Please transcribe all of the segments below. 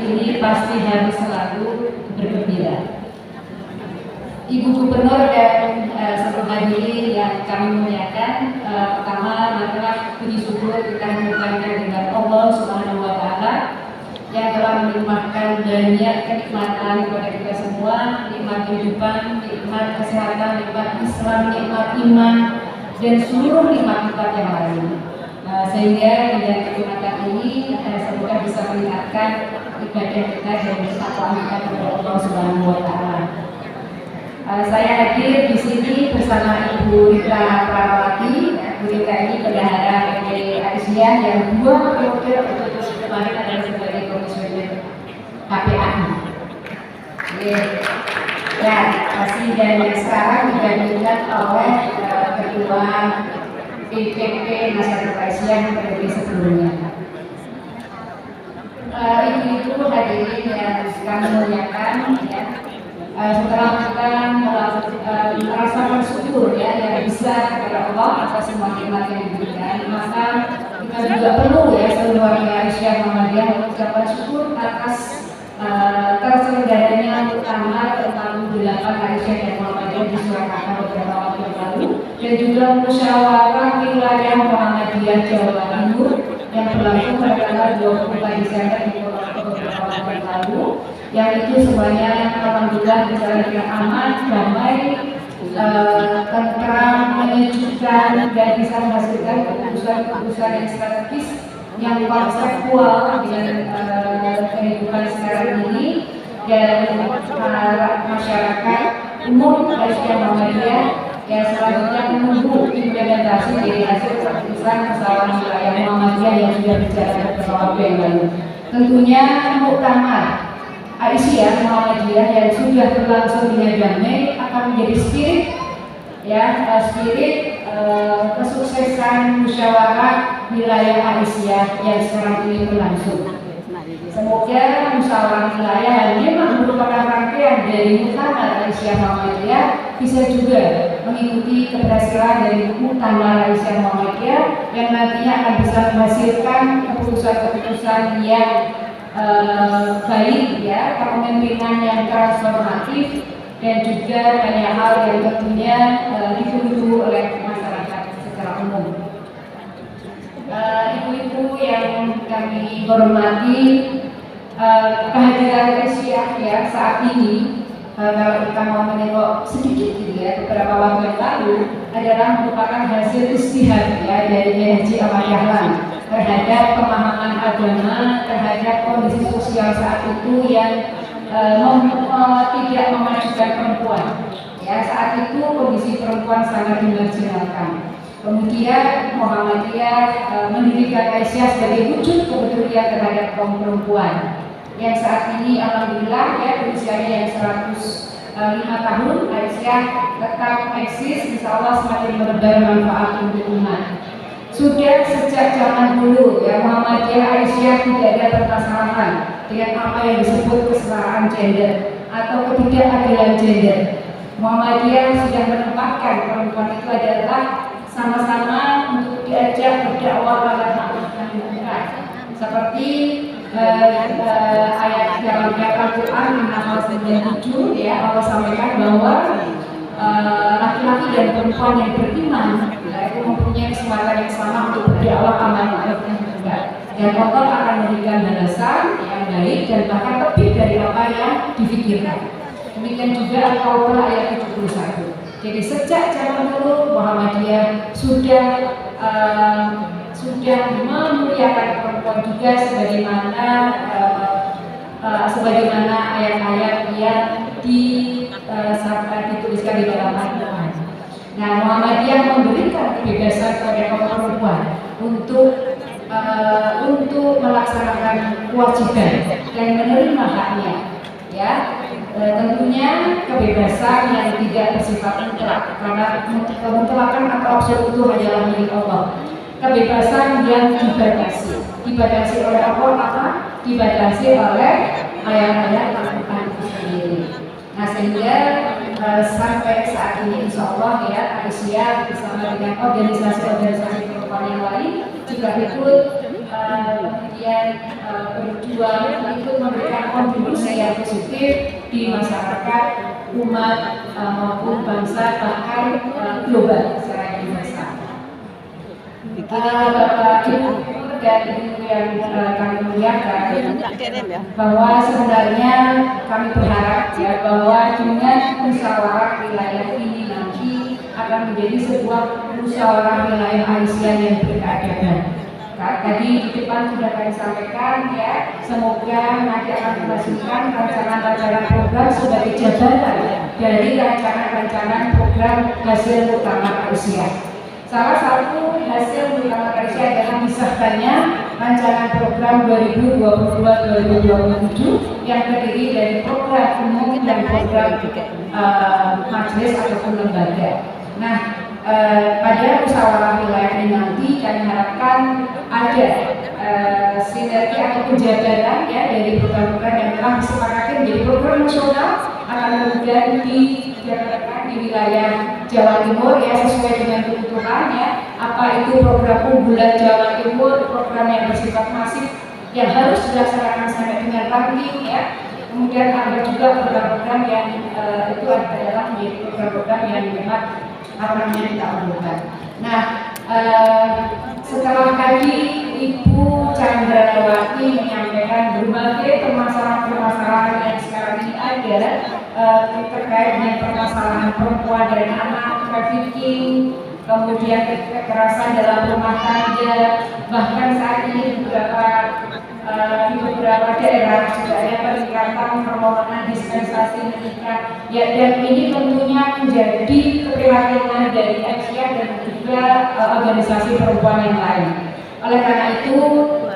ini pasti harus selalu bergembira. Ibu Gubernur dan seluruh hadirin yang kami muliakan, pertama marilah puji syukur kita haturkan dengan Allah Subhanahu wa taala yang telah melimpahkan banyak kenikmatan kepada kita semua, nikmat kehidupan, nikmat kesehatan, nikmat Islam, nikmat iman, dan seluruh nikmat-nikmat yang lain. Sehingga dengan kenikmatan ini semoga bisa meningkatkan ibadah kita dan ketakwaan kita kepada Allah Subhanahu wa taala. Saya hadir di sini bersama Ibu Rita Pramawati. Ibu Rita ini bendahara PPI Aisyah yang 2 periode untuk kemarin adalah sebagai komisioner KPAI. Ya, masih dan yang sekarang digantikan oleh Ketua PPP Masyarakat Aisyah periode sebelumnya. Ibu-ibu hadirin yang kami muliakan, ya. Setelah kita merasa bersyukur ya yang besar kepada Allah atas semua nikmat yang diberikan, maka kita juga perlu ya seluruh warga Aisyah Muhammadiyah mengucapkan syukur atas terselenggaranya muktamar tentang 8 Aisyah dan Muhammadiyah di Surakarta beberapa waktu yang lalu, dan juga musyawarah wilayah Muhammadiyah Jawa Timur yang berlangsung pada tanggal 24 Desember di Purwokerto beberapa waktu yang lalu, yang itu semuanya alhamdulillah berjalan dengan aman, damai, tentram, menyejukkan, dan bisa menghasilkan keputusan-keputusan yang strategis yang konseptual dengan kehidupan sekarang ini, dan masyarakat umum Aisyah Muhammadiyah yang selanjutnya menunggu implementasi dari hasil keputusan musyawarah wilayah Muhammadiyah yang sudah berjalan beberapa waktu yang lalu. Tentunya muktamar Aisyah Muhammadiyah yang sudah berlangsung dengan damai akan menjadi spirit kesuksesan musyawarah wilayah Aisyah yang sekarang ini berlangsung. Semoga musyawarah wilayah yang memang merupakan rangkaian dari muktamar Aisyah Muhammadiyah bisa juga mengikuti keberhasilan dari muktamar Aisyah Muhammadiyah yang nantinya akan bisa menghasilkan keputusan-keputusan yang baik ya, kepemimpinan yang transformatif, dan juga banyak hal yang tentunya ditunggu oleh masyarakat secara umum. Ibu-ibu yang kami hormati, kehadiran Aisyah ya saat ini, kalau kita mau menengok sedikit gitu ya, beberapa waktu yang lalu adalah merupakan hasil istihad ya dari Haji Ahmad Dahlan terhadap pemahaman agama, terhadap kondisi sosial saat itu yang tidak memajukan perempuan. Ya, saat itu kondisi perempuan sangat dimarginalkan. Kemudian Muhammadiyah mendirikan Aisyah sebagai wujud kepedulian terhadap kaum perempuan. Yang saat ini alhamdulillah ya berusianya yang 105 tahun, Aisyah tetap eksis, insya Allah semakin menebar manfaat untuk umat. Sudah sejak zaman dulu ya Muhammadiyah Aisyah tidak ada permasalahan dengan apa yang disebut kesetaraan gender atau ketidakadilan gender. Muhammadiyah sudah menempatkan perempuan itu adalah sama-sama untuk diajak berdakwah pada hak manusia. Seperti ayat dalam Al-Quran An-Nahl 97 ya, Allah sampaikan bahwa laki-laki dan perempuan yang beriman itu mempunyai kesempatan yang sama untuk berdakwah amal ma'ruf nahi munkar munkar, dan Allah akan memberikan balasan yang baik dan bahkan lebih dari apa yang difikirkan. Demikian juga Al-Taubah ayat 71. Jadi sejak zaman dulu Muhammadiyah sudah memuliakan perempuan juga sebagaimana ayat-ayat yang dituliskan di dalam Al-Quran. Nah, Muhammadiyah memberikan kebebasan kepada kaum perempuan untuk melaksanakan kewajiban dan menerima haknya. Ya, tentunya kebebasan yang tidak bersifat mutlak, karena kemutlakan atau absolut itu hanyalah milik Allah. Kebebasan yang dibatasi oleh apa? Dibatasi oleh ayat-ayat Al-Quran itu sendiri. Nah, sehingga sampai saat ini insya Allah ya Aisyah bersama dengan organisasi-organisasi perempuan yang lain juga ikut kemudian berjuang ikut memberikan kontribusi yang positif di masyarakat, umat maupun bangsa, bahkan global secara universal. Bapak Ibu dan Ibu yang kami muliakan, bahwa sebenarnya kami berharap ya bahwa dengan musyawarah wilayah ini nanti akan menjadi sebuah musyawarah wilayah ASEAN yang berkeadaban. Tadi di depan sudah kami sampaikan ya, semoga nanti akan menghasilkan rancangan-rancangan program sebagai jabatan dari rancangan-rancangan program hasil utama ASEAN. Salah satu hasil utama ASEAN adalah disahkannya rancangan program 2022-2027 yang terdiri dari program umum dan program majelis ataupun lembaga. Nah, pada musyawarah wilayah ini nanti kami harapkan ada sinergi atau penjabaran ya dari program-program yang telah disepakati menjadi program nasional akan kemudian dijalankan di wilayah Jawa Timur ya sesuai dengan kebutuhannya. Apa itu program unggulan Jawa Timur, program yang bersifat masif yang harus dilaksanakan sampai dengan ranking ya. Kemudian ada juga program-program yang itu adalah menjadi program-program yang memang kita perlukan. Nah, setelah tadi Ibu Chandrawati menyampaikan berbagai permasalahan-permasalahan yang sekarang ini ada terkait dengan permasalahan perempuan dan anak, trafficking, kemudian kekerasan dalam rumah tangga, bahkan saat ini di beberapa daerah sudah ada peningkatan permohonan dispensasi menikah ya, dan ini tentunya menjadi keprihatinan dari ASEAN dan juga organisasi perempuan yang lain. Oleh karena itu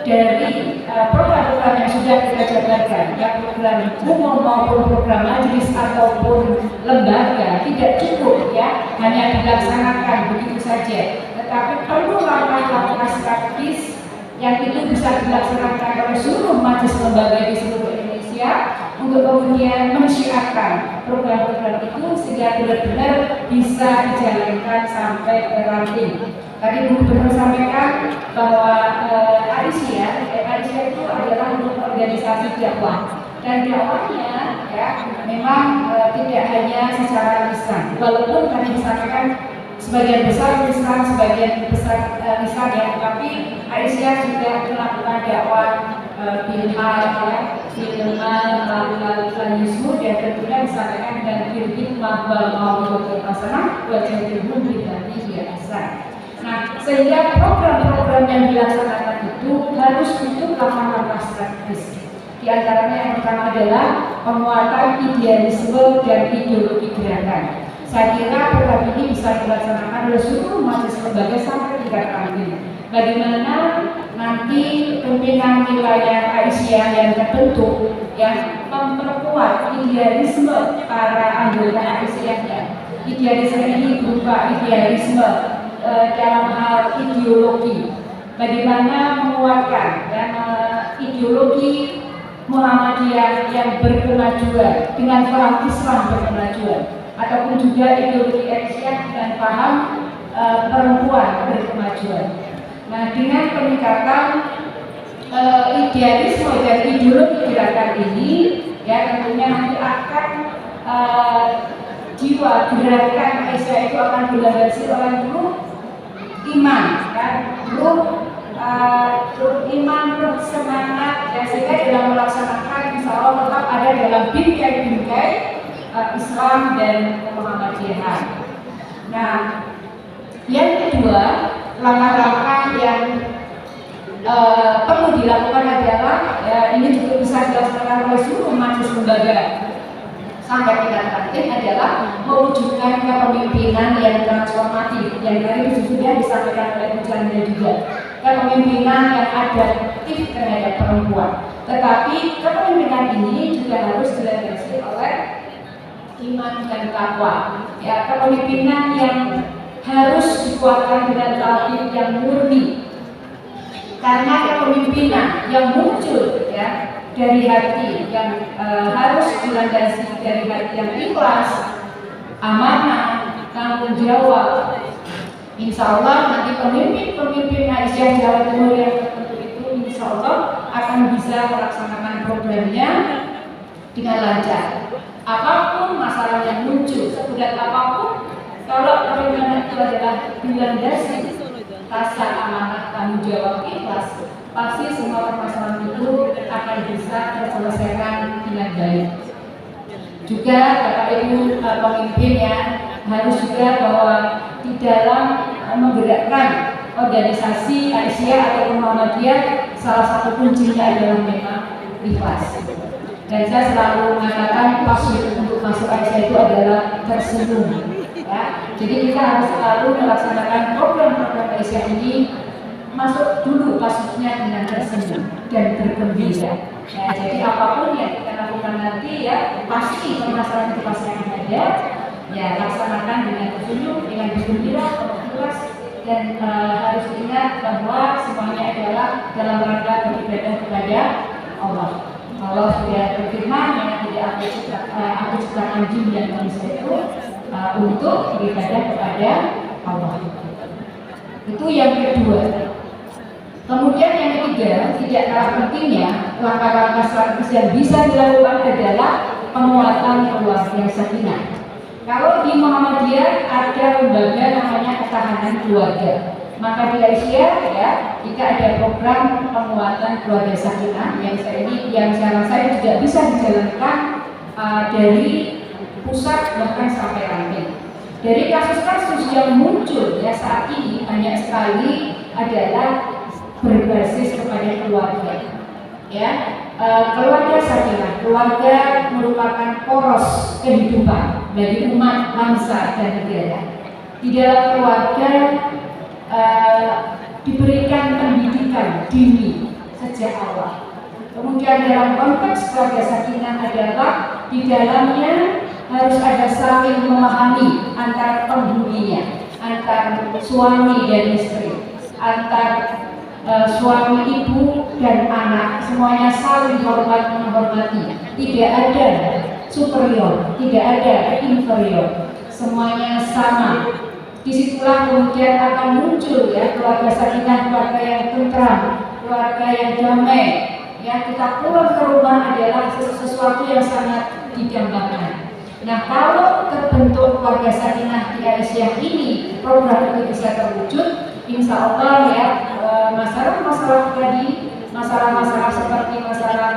dari program-program yang sudah kita jabarkan ya, program umum maupun program majelis ataupun lembaga tidak cukup ya hanya dilaksanakan begitu saja, tetapi perlu langkah-langkah strategis yang itu bisa dilaksanakan oleh seluruh majelis lembaga di seluruh Indonesia untuk kemudian mensyiarkan program-program itu sehingga benar-benar bisa dijalankan sampai ke ranting. Tadi Bu Gubernur sampaikan bahwa ASEAN itu adalah untuk organisasi dakwah dan dakwahnya ya memang tidak hanya secara lisan, walaupun tadi disampaikan sebagian besar lisan, sebagian besar lisan ya, tetapi ASEAN juga melakukan dakwah bilhal ya, bilhal yusmu dan tentunya disampaikan dengan hikmah wal mau'izatul hasanah wa jadilhum billati hiya ahsan. Nah, sehingga program-program yang dilaksanakan itu harus butuh langkah-langkah strategis. Di antaranya yang pertama adalah penguatan idealisme dan ideologi gerakan. Saya kira program ini bisa dilaksanakan oleh seluruh majelis lembaga sampai tingkat ranting. Bagaimana nanti pimpinan wilayah ASEAN yang terbentuk yang memperkuat idealisme para anggota ASEAN. Idealisme ini berupa idealisme dalam hal ideologi, bagaimana menguatkan dan ideologi Muhammadiyah yang berkemajuan dengan paham Islam berkemajuan, ataupun juga ideologi ASEAN dengan paham perempuan berkemajuan. Nah, dengan peningkatan idealisme dan ideologi gerakan ini, ya tentunya nanti akan jiwa gerakan ASEAN itu akan dilandasi oleh ruh iman, kan? Ruh iman, ruh semangat, ya, sehingga dalam melaksanakan insya Allah tetap ada dalam bingkai-bingkai Islam dan Muhammadiyahan. Nah, yang kedua, langkah-langkah yang perlu dilakukan adalah ini juga bisa dilaksanakan oleh seluruh majelis lembaga sampai tingkat ranting adalah mewujudkan kepemimpinan yang transformatif yang tadi sudah disampaikan oleh Bu Chandra juga, kepemimpinan yang adaptif terhadap perempuan. Tetapi kepemimpinan ini juga harus dilandasi oleh iman dan takwa. Ya, kepemimpinan yang harus dikuatkan dengan tauhid yang murni. Karena kepemimpinan yang muncul ya dari hati yang harus dilandasi dari hati yang ikhlas, amanah, tanggung jawab. Insya Allah nanti pemimpin ASEAN Jawa Timur yang tertentu itu insya Allah akan bisa melaksanakan programnya dengan lancar. Apapun masalah yang muncul, seberat apapun, kalau kepemimpinan itu adalah dilandasi rasa amanah tanggung jawab ikhlas, pasti semua permasalahan itu akan bisa terselesaikan dengan baik. Juga Bapak Ibu pemimpinnya harus juga bahwa di dalam menggerakkan organisasi Aisyah atau Muhammadiyah, salah satu kuncinya adalah memang ikhlas. Dan saya selalu mengatakan pasti untuk masuk Aisyah itu adalah tersenyum. Ya, jadi kita harus selalu melaksanakan program-program Aisyah ini masuk dulu kasusnya dengan tersenyum dan bergembira. Ya, jadi apapun yang kita lakukan nanti ya pasti permasalahan itu pasti akan ada. Ya, laksanakan dengan tersenyum, dengan bergembira, ikhlas, dan harus diingat bahwa semuanya adalah dalam rangka beribadah kepada Allah. Allah sudah berfirman yang tidak aku ciptakan jin dan manusia itu untuk beribadah kepada Allah. Itu yang kedua. Kemudian yang ketiga, tidak kalah pentingnya, langkah-langkah strategis yang bisa dilakukan adalah penguatan keluarga sakinah. Kalau di Muhammadiyah ada lembaga namanya ketahanan keluarga, maka di Aisyah ya jika ada program penguatan keluarga sakinah yang saya rasa juga bisa dijalankan dari pusat bahkan sampai ranting. Dari kasus-kasus yang muncul ya saat ini banyak sekali adalah berbasis kepada keluarga. Ya, keluarga sakinah, keluarga merupakan poros kehidupan bagi umat, bangsa dan negara. Di dalam keluarga diberikan pendidikan dini sejak awal. Kemudian dalam konteks keluarga sakinah adalah di dalamnya harus ada saling memahami antar penghuninya, antar suami dan istri, antar suami ibu dan anak, semuanya saling hormat menghormati. Tidak ada superior, tidak ada inferior, semuanya sama. Disitulah kemudian akan muncul ya keluarga sakinah, keluarga yang tentram, keluarga yang damai. Ya, kita pulang ke rumah adalah sesuatu yang sangat didambakan. Nah, kalau terbentuk keluarga sakinah di Aisyah ini, program itu bisa terwujud, insya Allah ya masalah-masalah tadi, masalah-masalah seperti masalah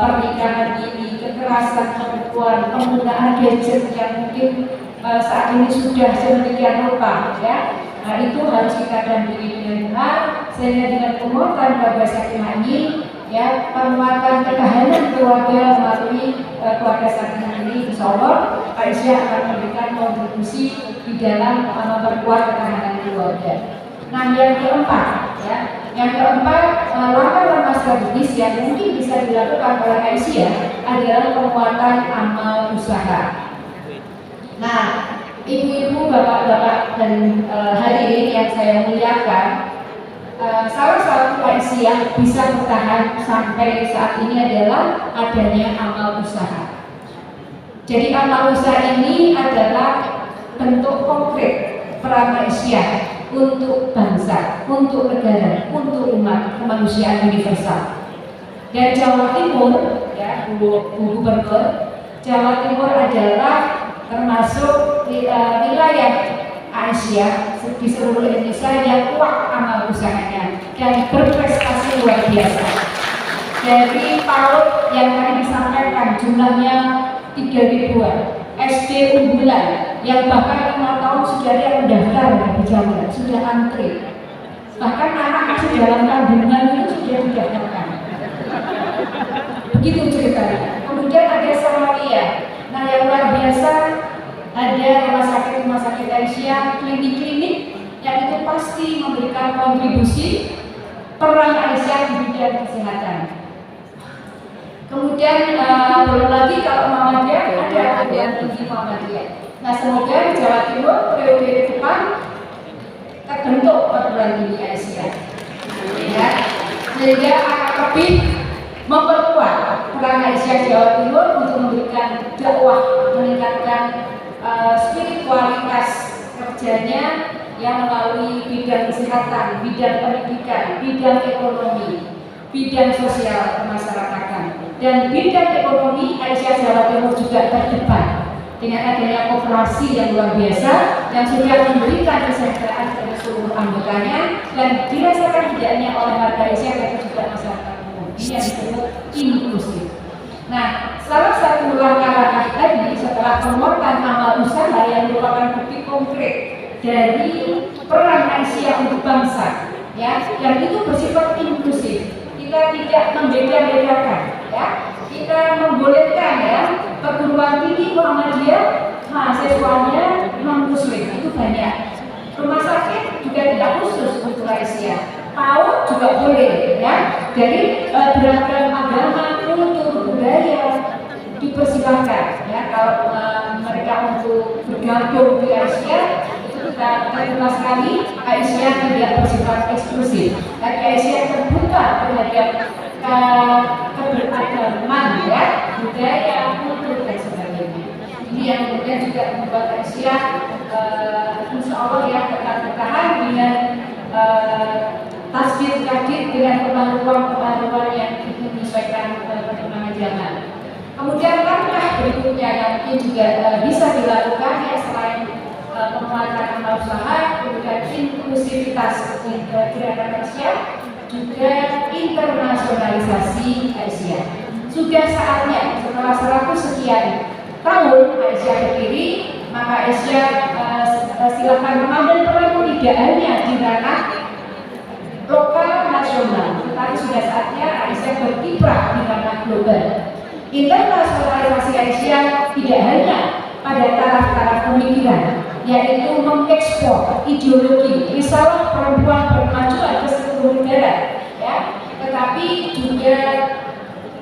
pernikahan ini, kekerasan perempuan, penggunaan gadget yang mungkin saat ini sudah sedemikian rupa, ya. Nah, itu harus kita dampingi dengan benar, sehingga dengan penguatan keluarga sakinah ini, ya, penguatan ketahanan keluarga melalui keluarga sakinah ini, insya Allah Aisyah akan memberikan kontribusi di dalam memperkuat ketahanan keluarga. Nah, yang keempat, ya, langkah-langkah strategis yang mungkin bisa dilakukan oleh Aisyah adalah penguatan amal usaha. Nah, ibu-ibu, bapak-bapak dan hadirin yang saya muliakan, salah satu Aisyah bisa bertahan sampai saat ini adalah adanya amal usaha. Jadi amal usaha ini adalah bentuk konkret peran Aisyah untuk bangsa, untuk negara, untuk umat kemanusiaan universal. Dan Jawa Timur, ya, Bu Gubernur, Jawa Timur adalah termasuk wilayah Aisyah di seluruh Indonesia yang kuat amal usahanya dan berprestasi luar biasa. Dari PAUD yang tadi disampaikan jumlahnya 3.000-an, SD unggulan yang bahkan 5 tahun sudah ada yang mendaftar di Jawa, sudah antri. Bahkan anak masih dalam kandungan itu sudah didaftarkan. Begitu ceritanya. Kemudian ada Samaria. Nah, yang luar biasa ada rumah sakit Aisyah, klinik-klinik yang itu pasti memberikan kontribusi peran Aisyah di bidang kesehatan. Kemudian belum lagi kalau Muhammadiyah ada perguruan tinggi Muhammadiyah. Nah, semoga di Jawa Timur periode depan terbentuk perguruan tinggi Aisyah, ya, sehingga akan lebih memperkuat peran Aisyah Jawa Timur untuk memberikan dakwah, meningkatkan spiritualitas kerjanya yang melalui bidang kesehatan, bidang pendidikan, bidang ekonomi, bidang sosial kemasyarakatan. Dan bidang ekonomi Aisyah Jawa Timur juga terdepan dengan adanya koperasi yang luar biasa yang sudah memberikan kesejahteraan kepada seluruh anggotanya dan dirasakan tidak hanya oleh warga Aisyah tapi juga masyarakat umum. Ini yang disebut inklusif. Nah, salah satu langkah-langkah tadi setelah penguatan amal usaha yang merupakan bukti konkret dari peran Aisyah untuk bangsa, ya, yang itu bersifat inklusif. Kita tidak membeda-bedakan, ya. Kita membolehkan, ya, perguruan tinggi Muhammadiyah mahasiswanya non muslim itu banyak. Rumah sakit juga tidak khusus untuk Aisyah. PAUD juga boleh, ya. Jadi beragam agama, kultur, budaya dipersilahkan, ya. Kalau mereka untuk bergabung di Aisyah itu kita terima sekali. Aisyah tidak bersifat eksklusif, tapi Aisyah terbuka terhadap keberagaman, ya, budaya, kultur dan sebagainya. Ini yang kemudian juga membuat Aisyah insya Allah ya bertahan dengan tasbih-tasbih dengan kemajuan yang menyesuaikan perkembangan zaman. Kemudian langkah berikutnya yang mungkin juga bisa dilakukan ya selain penguatan amal usaha, kemudian inklusivitas gerakan Aisyah, juga internasionalisasi Aisyah. Sudah saatnya setelah 100 sekian tahun Aisyah berdiri, maka Aisyah silakan mengambil peran tidak hanya di ranah lokal nasional, tetapi sudah saatnya Aisyah berkiprah di ranah global. Internasionalisasi Aisyah tidak hanya pada taraf-taraf pemikiran, yaitu mengekspor ideologi risalah perempuan berkemajuan ke seluruh negara, ya, tetapi juga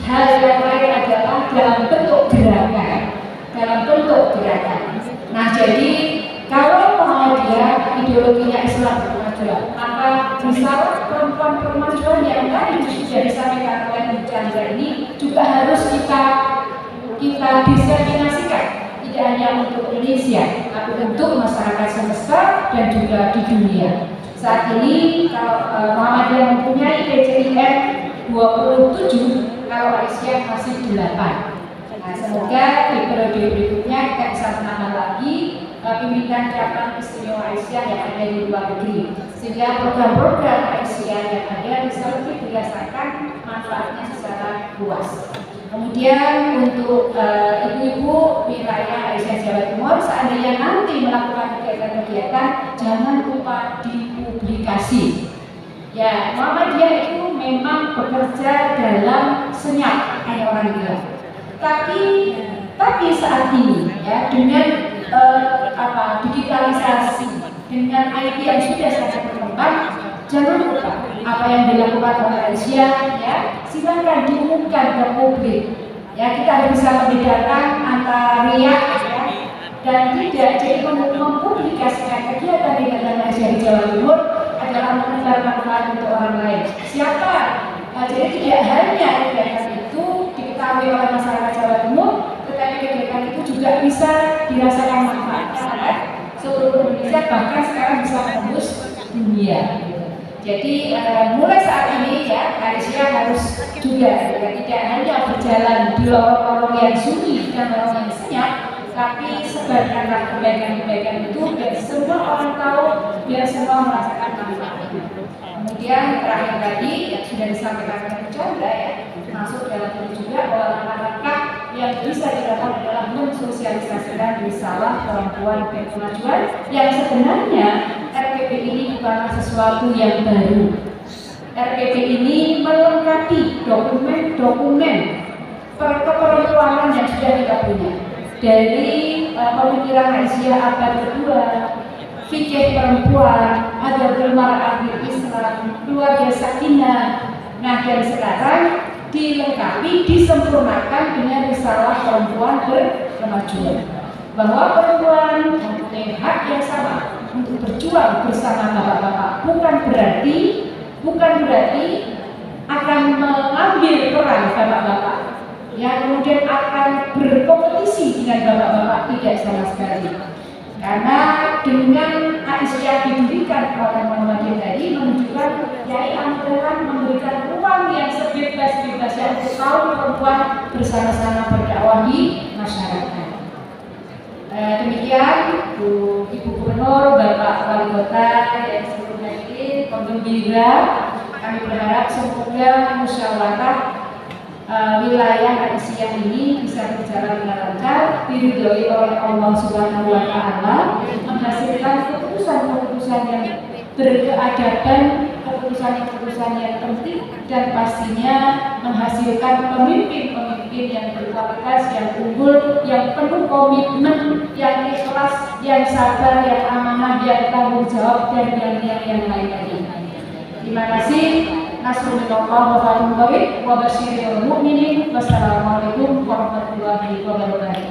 hal yang lain adalah dalam bentuk gerakan. Nah, jadi kalau Muhammadiyah ideologinya Islam berkemajuan, maka risalah perempuan berkemajuan yang tadi sudah disampaikan oleh Bu Chandra ini juga harus kita diseminasikan, tidak hanya untuk Indonesia, tapi untuk masyarakat semesta dan juga di dunia. Saat ini kalau Muhammadiyah mempunyai PCIM 27, kalau Aisyah masih 8. Nah, semoga di periode berikutnya kita bisa menambah lagi pimpinan cabang istimewa Aisyah yang ada di luar negeri, sehingga program-program Aisyah yang ada bisa lebih dirasakan manfaatnya secara luas. Kemudian untuk ibu-ibu wilayah Aisyah Jawa Timur, seandainya nanti melakukan kegiatan-kegiatan, jangan lupa dipublikasi. Ya, Muhammadiyah itu memang bekerja dalam senyap, hanya orang bilang. Tapi saat ini, ya, dengan digitalisasi, dengan IT yang sudah sangat berkembang, jangan lupa apa yang dilakukan oleh Aisyah, ya, silakan diumumkan ke publik. Ya, kita harus bisa membedakan antara riak, ya, dan tidak. Jadi mempublikasikan kegiatan Aisyah di Jawa Timur adalah menebar manfaat untuk orang lain. Siapa? Jadi tidak hanya kegiatan itu diketahui oleh masyarakat Jawa Timur, tetapi kegiatan itu juga bisa dirasakan manfaatnya oleh seluruh Indonesia, bahkan sekarang bisa menembus dunia. Jadi mulai saat ini ya Aisyah harus juga tidak hanya berjalan di lorong-lorong yang sunyi dan lorong yang senyap, tapi sebarkanlah kebaikan-kebaikan itu biar semua orang tahu, biar semua merasakan manfaatnya. Kemudian terakhir tadi yang sudah disampaikan oleh Chandra, ya, masuk dalam itu juga bahwa langkah-langkah yang bisa dilakukan adalah mensosialisasikan risalah perempuan berkemajuan yang sebenarnya RPP ini bukanlah sesuatu yang baru. RPP ini melengkapi dokumen-dokumen keperempuanan yang sudah kita punya, dari pemikiran Aisyah abad kedua, fikih perempuan, adabul mar'ah bil Islam, keluarga sakinah. Nah, dan sekarang dilengkapi, disempurnakan dengan risalah perempuan berkemajuan, bahwa perempuan mempunyai hak yang sama untuk berjuang bersama bapak-bapak. Bukan berarti akan mengambil peran bapak-bapak, ya, kemudian akan berkompetisi dengan bapak-bapak, tidak sama sekali. Karena dengan Aisyah didirikan diberikan oleh Muhammadiyah tadi menunjukkan Kiai Amran memberikan ruang yang sebebas-bebasnya untuk kaum perempuan bersama-sama berdakwah di masyarakat. Demikian Ibu Gubernur, Bapak Wali Kota yang seluruhnya ini penggembira. Kami berharap semoga musyawarah wilayah Aisyah ini bisa berjalan dengan lancar, diridhoi oleh Allah Subhanahu wa Ta'ala, menghasilkan keputusan-keputusan yang berkeadaban, keputusan-keputusan yang penting, dan pastinya menghasilkan pemimpin-pemimpin yang berkualitas, yang unggul, yang penuh komitmen, yang ikhlas, yang sabar, yang amanah, yang tanggung jawab, dan yang lain-lain. Terima kasih. Nasrulillah wa fathul qarib wa basyiril mu'minin. Wassalamualaikum warahmatullahi wabarakatuh.